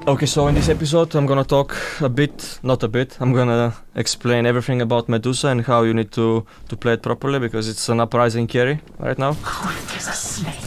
Okay, so in this episode I'm gonna talk I'm gonna explain everything about Medusa and how you need to play it properly, because it's an uprising carry right now. Quick as a snake.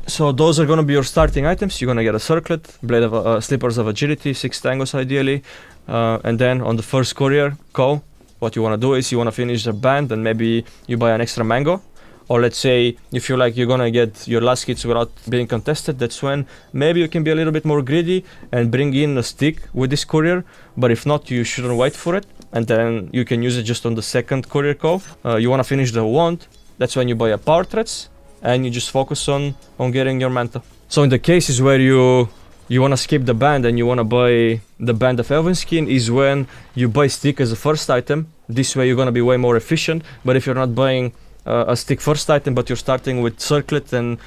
So those are gonna be your starting items. You're gonna get a circlet, blade of slippers of agility, 6 tangos ideally, and then on the first courier call, what you wanna do is you wanna finish the band and maybe you buy an extra mango. Or let's say if you like you're gonna get your last hits without being contested, that's when maybe you can be a little bit more greedy and bring in a stick with this courier. But if not, you shouldn't wait for it, and then you can use it just on the second courier call. You wanna finish the wand, that's when you buy a power threads and you just focus on getting your manta. So in the cases where you wanna skip the band and you wanna buy the band of Elven Skin is when you buy stick as a first item. This way you're gonna be way more efficient. But if you're not buying a stick first item, but you're starting with circlet and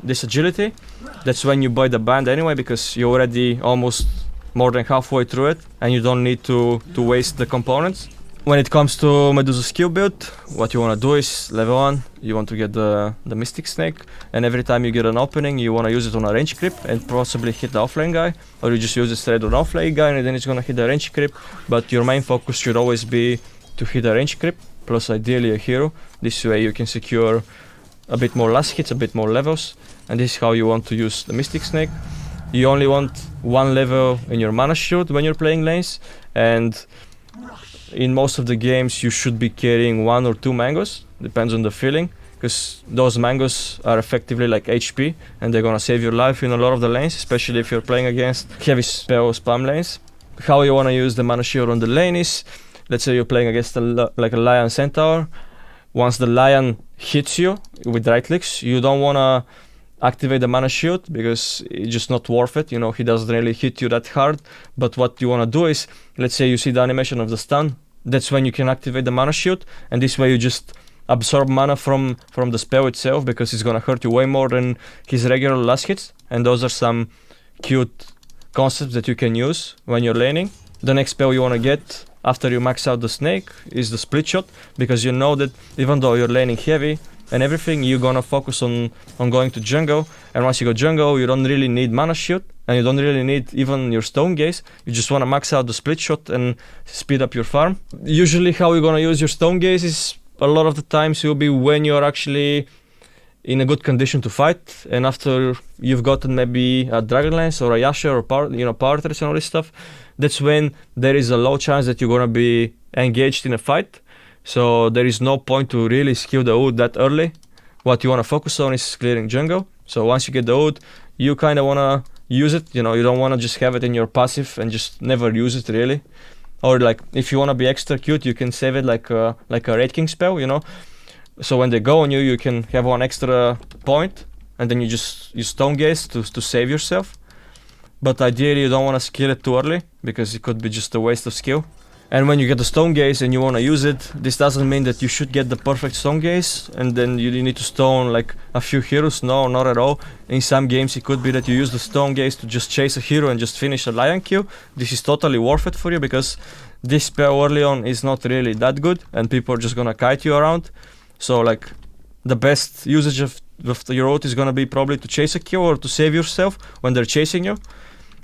this agility, that's when you buy the band anyway, because you're already almost more than halfway through it and you don't need to waste the components. When it comes to Medusa skill build, what you want to do is level 1, you want to get the Mystic Snake, and every time you get an opening you want to use it on a range creep and possibly hit the offlane guy, or you just use it straight on offlane guy and then it's going to hit the range creep. But your main focus should always be to hit the range creep, plus ideally a hero. This way you can secure a bit more last hits, a bit more levels, and this is how you want to use the Mystic Snake. You only want 1 level in your mana shield when you're playing lanes, and in most of the games you should be carrying 1 or 2 mangoes, depends on the feeling, because those mangoes are effectively like HP and they're gonna save your life in a lot of the lanes, especially if you're playing against heavy spell spam lanes. How you wanna use the mana shield on the lane is, let's say you're playing against like a lion centaur. Once the lion hits you with right clicks, you don't want to activate the mana shield because it's just not worth it. You know, he doesn't really hit you that hard. But what you want to do is, let's say you see the animation of the stun, that's when you can activate the mana shield, and this way you just absorb mana from the spell itself, because it's going to hurt you way more than his regular last hits. And those are some cute concepts that you can use when you're laning. The next spell you want to get after you max out the snake is the split shot, because you know that even though you're laning heavy and everything, you're gonna focus on going to jungle, and once you go jungle you don't really need mana shield and you don't really need even your stone gaze. You just want to max out the split shot and speed up your farm. Usually how you're gonna use your stone gaze is, a lot of the times will be when you're actually in a good condition to fight, and after you've gotten maybe a Dragonlance or a Yasha or power threats and all this stuff, that's when there is a low chance that you're gonna be engaged in a fight. So there is no point to really skill the ult that early. What you wanna focus on is clearing jungle. So once you get the ult, you kinda wanna use it, you don't wanna just have it in your passive and just never use it really. Or like, if you wanna be extra cute, you can save it like a Raid King spell, So when they go on you, you can have 1 extra point, and then you just use Stone Gaze to save yourself. But ideally you don't want to skill it too early, because it could be just a waste of skill. And when you get the Stone Gaze and you want to use it, this doesn't mean that you should get the perfect Stone Gaze and then you need to stone like a few heroes. No, not at all. In some games it could be that you use the Stone Gaze to just chase a hero and just finish a lion kill. This is totally worth it for you, because this spell early on is not really that good and people are just gonna kite you around. So like, the best usage of your ult is gonna be probably to chase a kill or to save yourself when they're chasing you,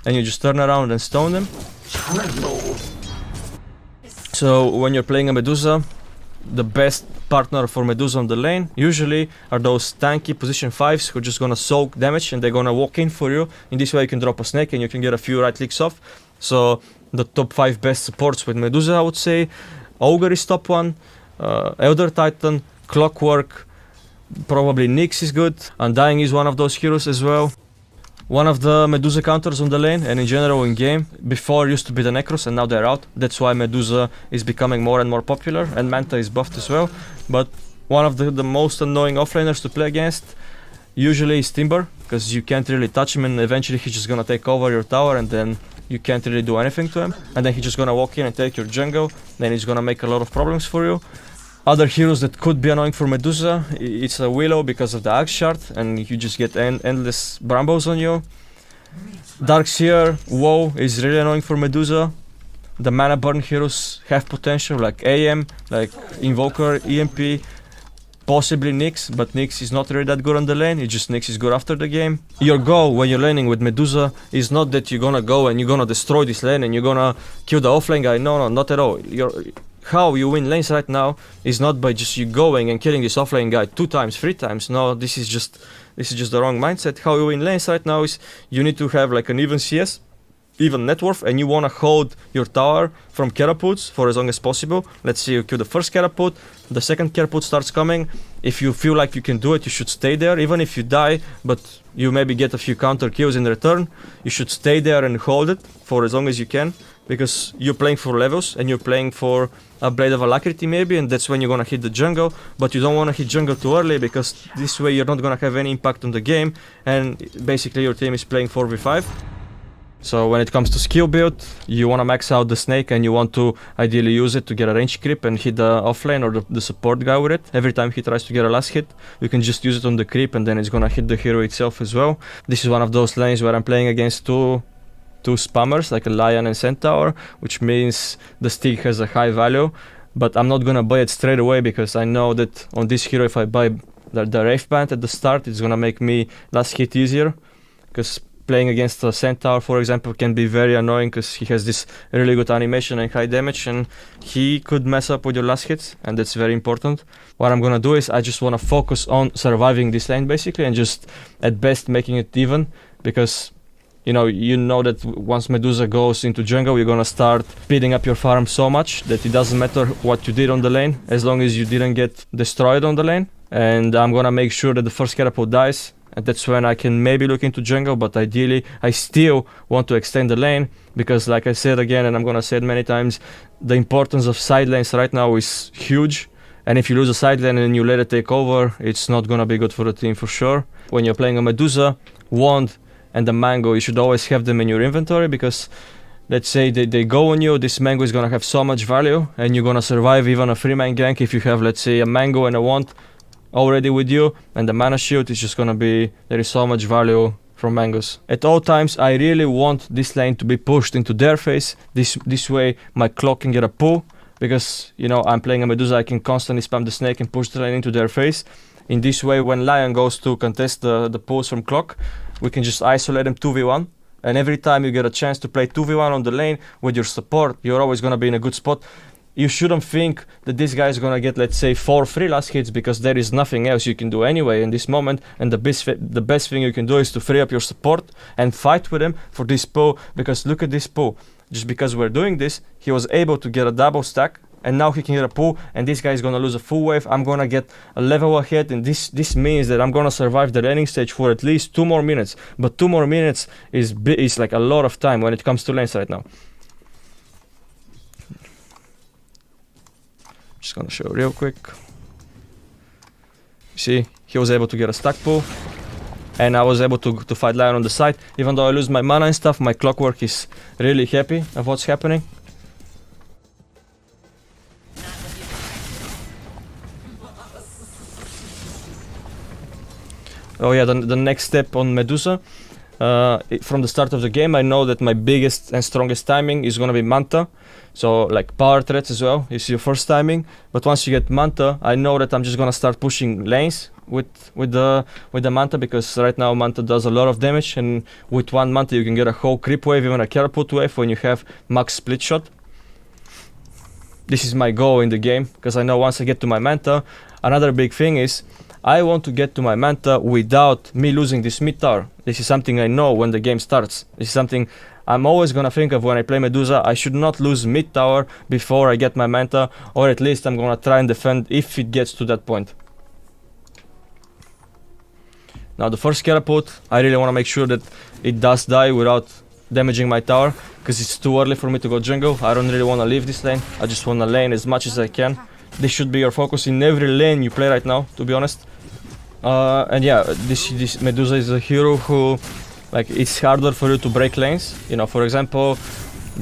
and you just turn around and stone them. So when you're playing a Medusa, the best partner for Medusa on the lane usually are those tanky position 5s who are just gonna soak damage and they're gonna walk in for you. In this way you can drop a snake and you can get a few right clicks off. So the top 5 best supports with Medusa, I would say, Ogre is top 1, Elder Titan, Clockwork, probably Nyx is good, Undying is one of those heroes as well. One of the Medusa counters on the lane and in general in game, before used to be the Necros and now they're out. That's why Medusa is becoming more and more popular, and Manta is buffed as well. But one of the most annoying offlaners to play against usually is Timber, because you can't really touch him and eventually he's just gonna take over your tower and then you can't really do anything to him. And then he's just gonna walk in and take your jungle, then he's gonna make a lot of problems for you. Other heroes that could be annoying for Medusa, it's a Willow because of the Axe Shard, and you just get endless Brambos on you. Darkseer, WoW is really annoying for Medusa. The mana burn heroes have potential, like AM, like Invoker, EMP, possibly Nyx, but Nyx is not really that good on the lane. It's just Nyx is good after the game. Your goal when you're laning with Medusa is not that you're gonna go and you're gonna destroy this lane and you're gonna kill the offlane guy. No, not at all. How you win lanes right now is not by just you going and killing this offlane guy 2 times, 3 times. No, this is just the wrong mindset. How you win lanes right now is you need to have like an even CS, even net worth, and you want to hold your tower from cataputs for as long as possible. Let's say you kill the first catapult, the second catapult starts coming. If you feel like you can do it, you should stay there. Even if you die, but you maybe get a few counter kills in return, you should stay there and hold it for as long as you can, because you're playing for levels and you're playing for a Blade of Alacrity maybe, and that's when you're gonna hit the jungle. But you don't want to hit jungle too early, because this way you're not gonna have any impact on the game, and basically your team is playing 4v5. So when it comes to skill build, you want to max out the snake and you want to ideally use it to get a range creep and hit the offlane or the support guy with it. Every time he tries to get a last hit, you can just use it on the creep and then it's gonna hit the hero itself as well. This is one of those lanes where I'm playing against two spammers, like a lion and centaur, which means the stick has a high value, but I'm not gonna buy it straight away because I know that on this hero, if I buy the Wraith Band at the start, it's gonna make me last hit easier, because playing against a centaur, for example, can be very annoying because he has this really good animation and high damage, and he could mess up with your last hits, and that's very important. What I'm gonna do is I just wanna focus on surviving this lane basically, and just at best making it even, because you know that once Medusa goes into jungle, you're gonna start speeding up your farm so much that it doesn't matter what you did on the lane, as long as you didn't get destroyed on the lane. And I'm gonna make sure that the first catapult dies, and that's when I can maybe look into jungle, but ideally I still want to extend the lane, because like I said again, and I'm gonna say it many times, the importance of side lanes right now is huge, and if you lose a side lane and you let it take over, it's not gonna be good for the team for sure. When you're playing a Medusa, Wand and the Mango, you should always have them in your inventory, because let's say they go on you, this Mango is gonna have so much value, and you're gonna survive even a 3-man gank if you have, let's say, a Mango and a Wand already with you, and the mana shield is just gonna be, there is so much value from Mangoes. At all times I really want this lane to be pushed into their face, this way my clock can get a pull, because I'm playing a Medusa, I can constantly spam the snake and push the lane into their face. In this way, when Lion goes to contest the pulls from clock, we can just isolate them 2v1, and every time you get a chance to play 2v1 on the lane with your support, you're always gonna be in a good spot. You shouldn't think that this guy is gonna get, let's say, 4 free last hits, because there is nothing else you can do anyway in this moment, and the best thing you can do is to free up your support and fight with him for this pull, because look at this pull. Just because we're doing this, he was able to get a double stack, and now he can get a pull, and this guy is gonna lose a full wave. I'm gonna get a level ahead, and this means that I'm gonna survive the laning stage for at least 2 more minutes. But 2 more minutes is like a lot of time when it comes to lanes right now. Just gonna show real quick. See, he was able to get a stack pull, and I was able to fight Lion on the side. Even though I lose my mana and stuff, my Clockwork is really happy of what's happening. Oh yeah, the next step on Medusa. From the start of the game, I know that my biggest and strongest timing is gonna be Manta. So like power threats as well is your first timing. But once you get Manta, I know that I'm just gonna start pushing lanes with the Manta, because right now Manta does a lot of damage, and with one Manta you can get a whole creep wave, even a catapult wave when you have max split shot. This is my goal in the game, because I know once I get to my Manta, another big thing is I want to get to my Manta without me losing this mid tower. This is something I know when the game starts. This is something I'm always gonna think of when I play Medusa. I should not lose mid tower before I get my Manta, or at least I'm gonna try and defend if it gets to that point. Now the first catapult, I really wanna make sure that it does die without damaging my tower, because it's too early for me to go jungle. I don't really wanna leave this lane. I just wanna lane as much as I can. This should be your focus in every lane you play right now, to be honest. And yeah, this Medusa is a hero who, like, it's harder for you to break lanes. For example,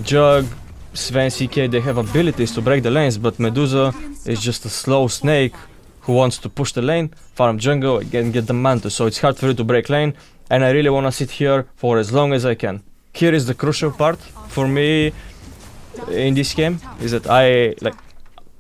Jug, Sven, CK, they have abilities to break the lanes, but Medusa is just a slow snake who wants to push the lane, farm jungle, and get the Manta. So it's hard for you to break lane, and I really want to sit here for as long as I can. Here is the crucial part for me in this game, is that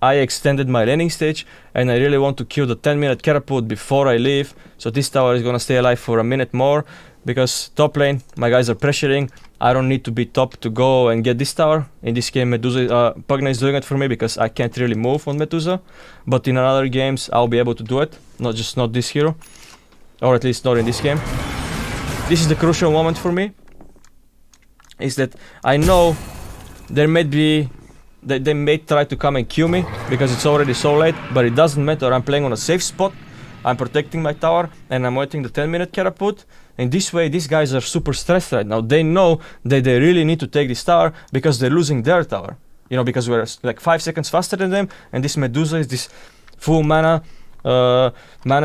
I extended my laning stage and I really want to kill the 10-minute catapult before I leave. So this tower is gonna stay alive for a minute more because top lane, my guys are pressuring. I don't need to be top to go and get this tower. In this game, Medusa, Pugna is doing it for me because I can't really move on Medusa. But in other games, I'll be able to do it. Not this hero. Or at least not in this game. This is the crucial moment for me. Is that I know there may be... They may try to come and kill me because it's already so late, but it doesn't matter. I'm playing on a safe spot, I'm protecting my tower, and I'm waiting the 10-minute catapult. And this way, these guys are super stressed right now. They know that they really need to take this tower because they're losing their tower. You know, because we're like 5 seconds faster than them, and this Medusa is this full mana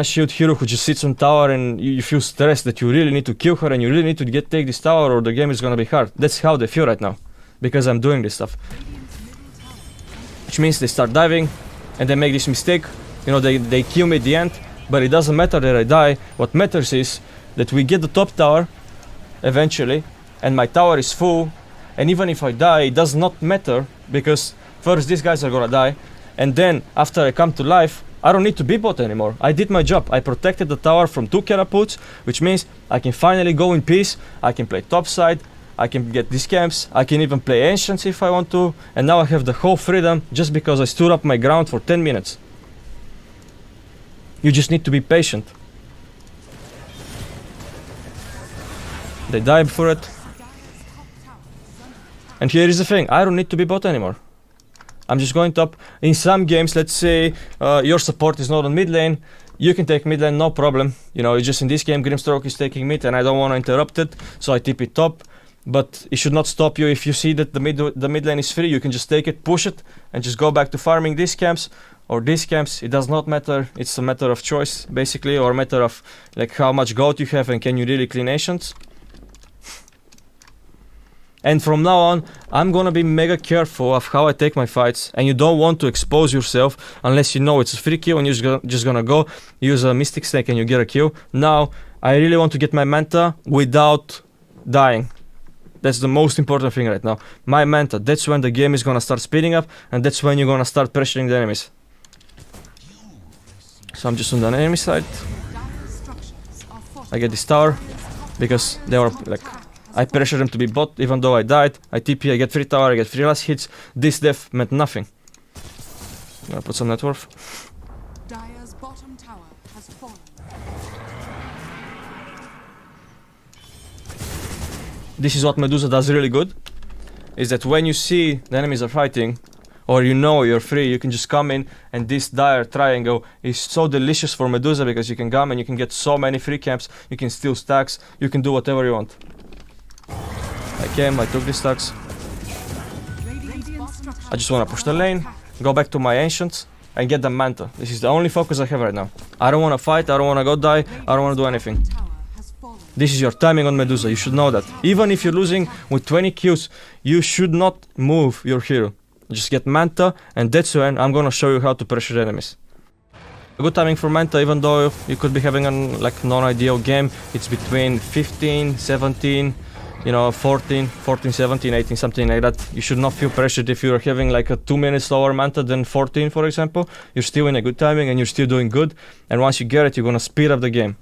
shield hero who just sits on tower, and you feel stressed that you really need to kill her and you really need to take this tower or the game is gonna be hard. That's how they feel right now, because I'm doing this stuff. Which means they start diving and they make this mistake. You know, they kill me at the end, but it doesn't matter that I die. What matters is that we get the top tower eventually and my tower is full, and even if I die, it does not matter because first these guys are gonna die, and then after I come to life, I don't need to be bot anymore. I did my job. I protected the tower from 2 catapults, which means I can finally go in peace. I can play top side, I can get these camps, I can even play Ancients if I want to, and now I have the whole freedom just because I stood up my ground for 10 minutes. You just need to be patient. They die for it. And here is the thing, I don't need to be bot anymore. I'm just going top. In some games, let's say your support is not on mid lane, you can take mid lane, no problem. You know, it's just in this game, Grimstroke is taking mid and I don't want to interrupt it, so I TP top. But it should not stop you. If you see that the mid lane is free, you can just take it, push it, and just go back to farming these camps or these camps. It does not matter. It's a matter of choice, basically, or a matter of like how much gold you have and can you really clean Ancients. And from now on, I'm gonna be mega careful of how I take my fights, and you don't want to expose yourself unless you know it's a free kill and you're just gonna go use a Mystic Snake and you get a kill. Now, I really want to get my Manta without dying. That's the most important thing right now. My Manta, that's when the game is gonna start speeding up, and that's when you're gonna start pressuring the enemies. So I'm just on the enemy side. I get this tower, because they were like... I pressure them to be bot, even though I died. I TP, I get free tower, I get free last hits. This death meant nothing. I'm gonna put some net worth. Dire's bottom tower has fallen. This is what Medusa does really good, is that when you see the enemies are fighting, or you know you're free, you can just come in, and this dire triangle is so delicious for Medusa because you can come and you can get so many free camps, you can steal stacks, you can do whatever you want. I came, I took these stacks. I just wanna push the lane, go back to my Ancients, and get the Manta. This is the only focus I have right now. I don't wanna fight, I don't wanna go die, I don't wanna do anything. This is your timing on Medusa, you should know that. Even if you're losing with 20 kills, you should not move your hero. Just get Manta, and that's when I'm gonna show you how to pressure enemies. A good timing for Manta, even though you could be having an like non-ideal game. It's between 15, 17, you know, 14, 17, 18, something like that. You should not feel pressured if you're having like a 2 minutes slower Manta than 14, for example. You're still in a good timing and you're still doing good. And once you get it, you're gonna speed up the game.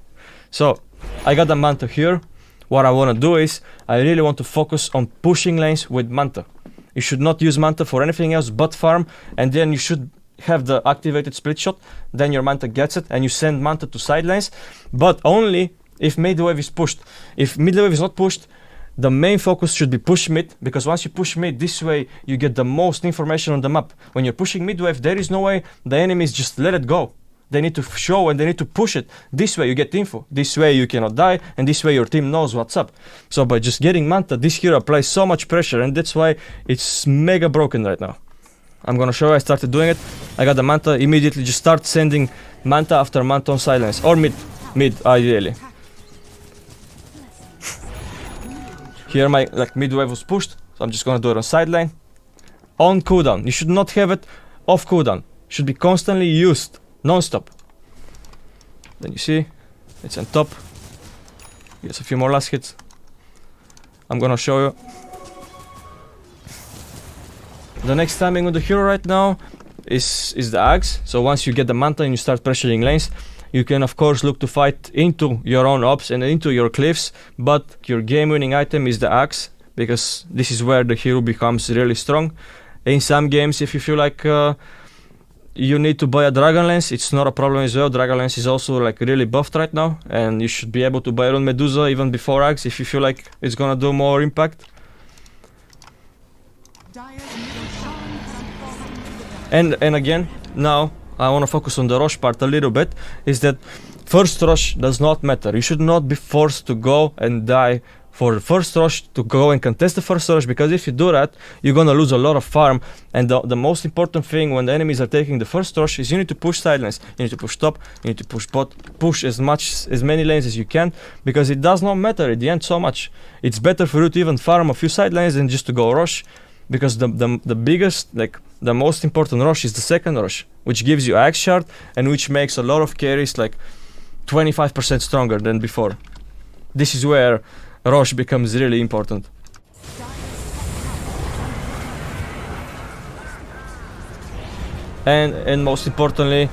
So, I got the Manta here. What I wanna do is, I really want to focus on pushing lanes with Manta. You should not use Manta for anything else but farm, and then you should have the activated split shot, then your Manta gets it, and you send Manta to side lanes, but only if mid wave is pushed. If mid wave is not pushed, the main focus should be push mid, because once you push mid, this way you get the most information on the map. When you're pushing mid wave, there is no way the enemies just let it go. They need to show and they need to push it. This way you get info. This way you cannot die, and this way your team knows what's up. So by just getting Manta, this hero applies so much pressure, and that's why it's mega broken right now. I'm gonna show you, I started doing it. I got the Manta, immediately just start sending Manta after Manta on silence. Or mid ideally. Here my mid wave was pushed, so I'm just gonna do it on side lane. On cooldown. You should not have it off cooldown. Should be constantly used. Non-stop. Then you see, it's on top. Gets a few more last hits. I'm gonna show you. The next timing with the hero right now is the axe. So once you get the manta and you start pressuring lanes, you can of course look to fight into your own ops and into your cliffs, but your game-winning item is the axe, because this is where the hero becomes really strong. In some games, if you feel like you need to buy a dragon lance, it's not a problem as well. Dragon lance is also like really buffed right now, and you should be able to buy on Medusa even before axe if you feel like it's gonna do more impact. And again, now I want to focus on the rush part a little bit, is that first rush does not matter. You should not be forced to go and die for the first rush, to go and contest the first rush, because if you do that, you're gonna lose a lot of farm. And the most important thing when the enemies are taking the first rush is you need to push side lanes, you need to push top, you need to push bot, push as many lanes as you can, because it does not matter at the end so much. It's better for you to even farm a few side lanes than just to go rush, because the biggest, like the most important rush is the second rush, which gives you axe shard and which makes a lot of carries like 25% stronger than before. This is where rush becomes really important. And most importantly,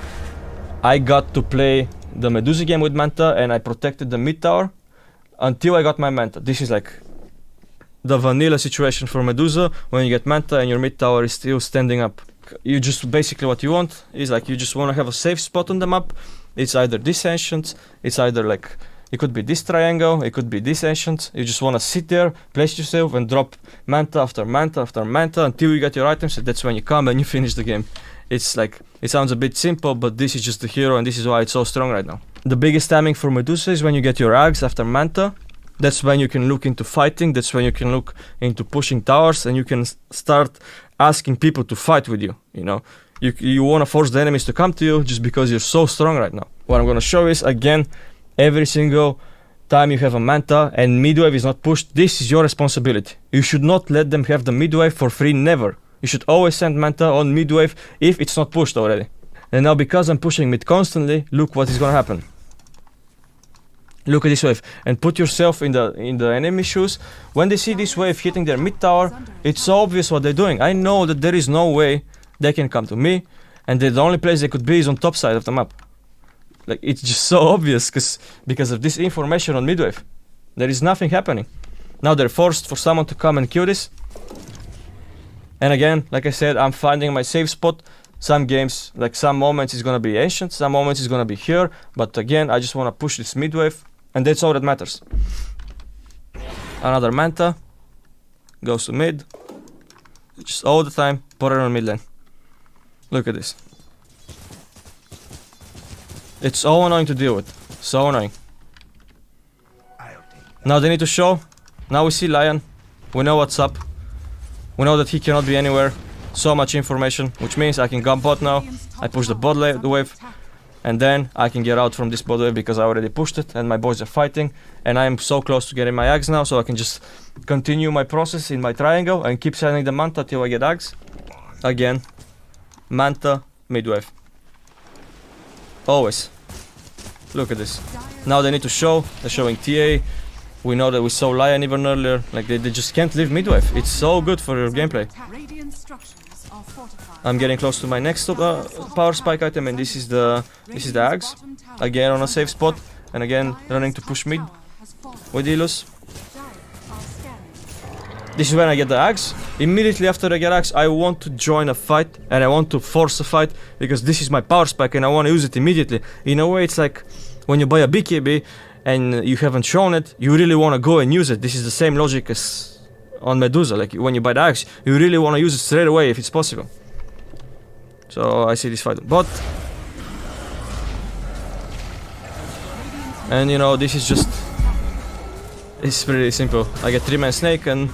I got to play the Medusa game with Manta, and I protected the mid tower until I got my Manta. This is like the vanilla situation for Medusa. When you get Manta and your mid tower is still standing up, you just basically what you want is like you just want to have a safe spot on the map. It's either this ancient, it's either like it could be this triangle, it could be this ancient. You just want to sit there, place yourself, and drop Manta after Manta after Manta until you get your items, and that's when you come and you finish the game. It's like, it sounds a bit simple, but this is just the hero, and this is why it's so strong right now. The biggest timing for Medusa is when you get your Ags after Manta. That's when you can look into fighting, that's when you can look into pushing towers, and you can start asking people to fight with you, you know. You want to force the enemies to come to you just because you're so strong right now. What I'm going to show is, again, every single time you have a Manta and midwave is not pushed, this is your responsibility. You should not let them have the midwave for free, never. You should always send Manta on midwave if it's not pushed already. And now because I'm pushing mid constantly, look what is going to happen. Look at this wave and put yourself in the enemy shoes. When they see this wave hitting their mid tower, it's so obvious what they're doing. I know that there is no way they can come to me, and the only place they could be is on top side of the map. Like, it's just so obvious because of this information on midwave. There is nothing happening. Now they're forced for someone to come and kill this. And again, like I said, I'm finding my safe spot. Some games, like some moments it's gonna be ancient, some moments it's gonna be here, but again, I just wanna push this midwave, and that's all that matters. Another Manta goes to mid, just all the time, put it on mid lane. Look at this. It's so annoying to deal with, so annoying. Now they need to show. Now we see Lion, we know what's up, we know that he cannot be anywhere. So much information, which means I can gun bot now. I push the bot wave, and then I can get out from this bot wave because I already pushed it and my boys are fighting, and I am so close to getting my Ags now, so I can just continue my process in my triangle and keep sending the Manta till I get Ags. Again, Manta, midwave. Always. Look at this. Now they need to show. They're showing TA. We know that we saw Lion even earlier. Like they just can't leave midwave. It's so good for your gameplay. I'm getting close to my next power spike item, and this is the Ags. Again on a safe spot, and again running to push mid with Ilus. This is when I get the Ags. Immediately after I get Ags, I want to join a fight, and I want to force a fight because this is my power spike and I want to use it immediately. In a way, it's like when you buy a BKB and you haven't shown it, you really want to go and use it. This is the same logic as on Medusa. Like when you buy the Axe, you really want to use it straight away if it's possible. So I see this fight on bot. And you know, this is just, it's pretty simple. I get 3-man snake and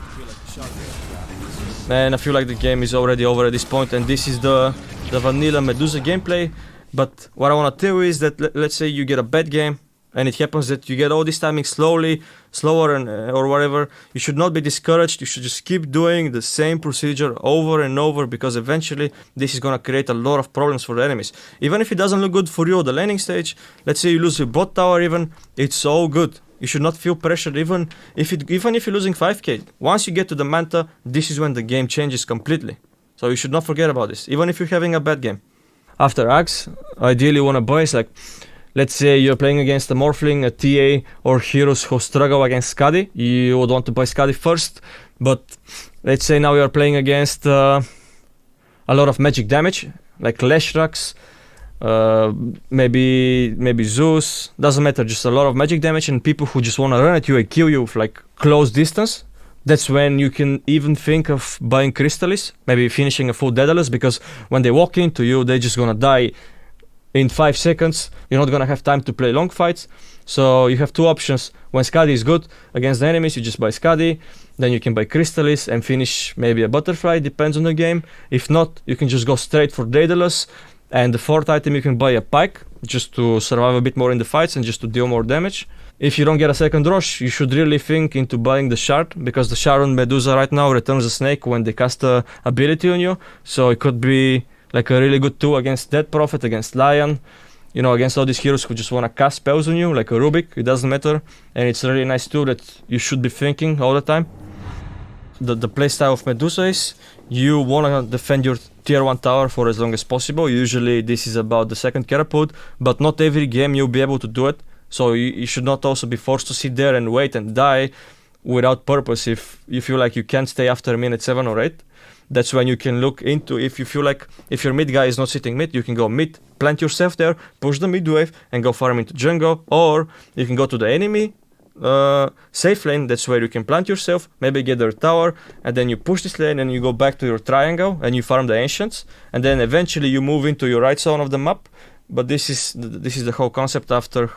I feel like the game is already over at this point, and this is the vanilla Medusa gameplay. But what I want to tell you is that let's say you get a bad game, and it happens that you get all this timing slower and or whatever, you should not be discouraged. You should just keep doing the same procedure over and over, because eventually this is gonna create a lot of problems for the enemies. Even if it doesn't look good for you at the laning stage, let's say you lose your bot tower even, it's so good. You should not feel pressured even if you're losing 5k. Once you get to the Manta, this is when the game changes completely. So you should not forget about this, even if you're having a bad game. After Axe, ideally you want to buy is like, let's say you're playing against a Morphling, a TA, or heroes who struggle against Skadi. You would want to buy Skadi first, but let's say now you're playing against a lot of magic damage, like Leshrax, maybe Zeus, doesn't matter, just a lot of magic damage, and people who just want to run at you and kill you with like close distance. That's when you can even think of buying Crystallis, maybe finishing a full Daedalus, because when they walk into you, they're just gonna die in 5 seconds. You're not gonna have time to play long fights. So you have two options. When Skadi is good against the enemies, you just buy Skadi. Then you can buy Crystallis and finish maybe a Butterfly, depends on the game. If not, you can just go straight for Daedalus. And the fourth item, you can buy a Pike, just to survive a bit more in the fights and just to deal more damage. If you don't get a second rush, you should really think into buying the Shard, because the Shard on Medusa right now returns a snake when they cast a ability on you. So it could be like a really good tool against Dead Prophet, against Lion, you know, against all these heroes who just want to cast spells on you, like a Rubik, it doesn't matter. And it's a really nice tool that you should be thinking all the time. The playstyle of Medusa is, you want to defend your tier 1 tower for as long as possible. Usually this is about the second Carapult, but not every game you'll be able to do it. So you should not also be forced to sit there and wait and die without purpose if you feel like you can't stay after minute 7 or 8. That's when you can look into, if you feel like if your mid guy is not sitting mid, you can go mid, plant yourself there, push the mid wave and go farm into jungle, or you can go to the enemy safe lane. That's where you can plant yourself, maybe get their tower, and then you push this lane and you go back to your triangle and you farm the ancients, and then eventually you move into your right zone of the map. But this is the whole concept after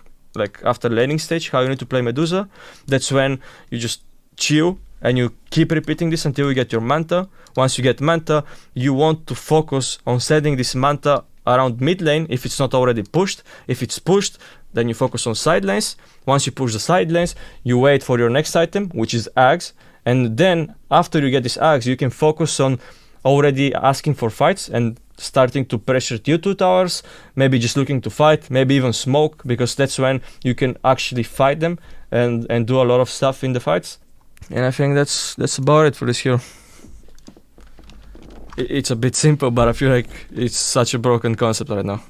laning stage, how you need to play Medusa. That's when you just chill and you keep repeating this until you get your Manta. Once you get Manta, you want to focus on setting this Manta around mid lane if it's not already pushed. If it's pushed, then you focus on side lanes. Once you push the side lanes, you wait for your next item, which is Axe, and then after you get this Axe, you can focus on already asking for fights and starting to pressure tier 2 towers, maybe just looking to fight, maybe even smoke, because that's when you can actually fight them and do a lot of stuff in the fights. And I think that's about it for this hero. It's a bit simple, but I feel like it's such a broken concept right now.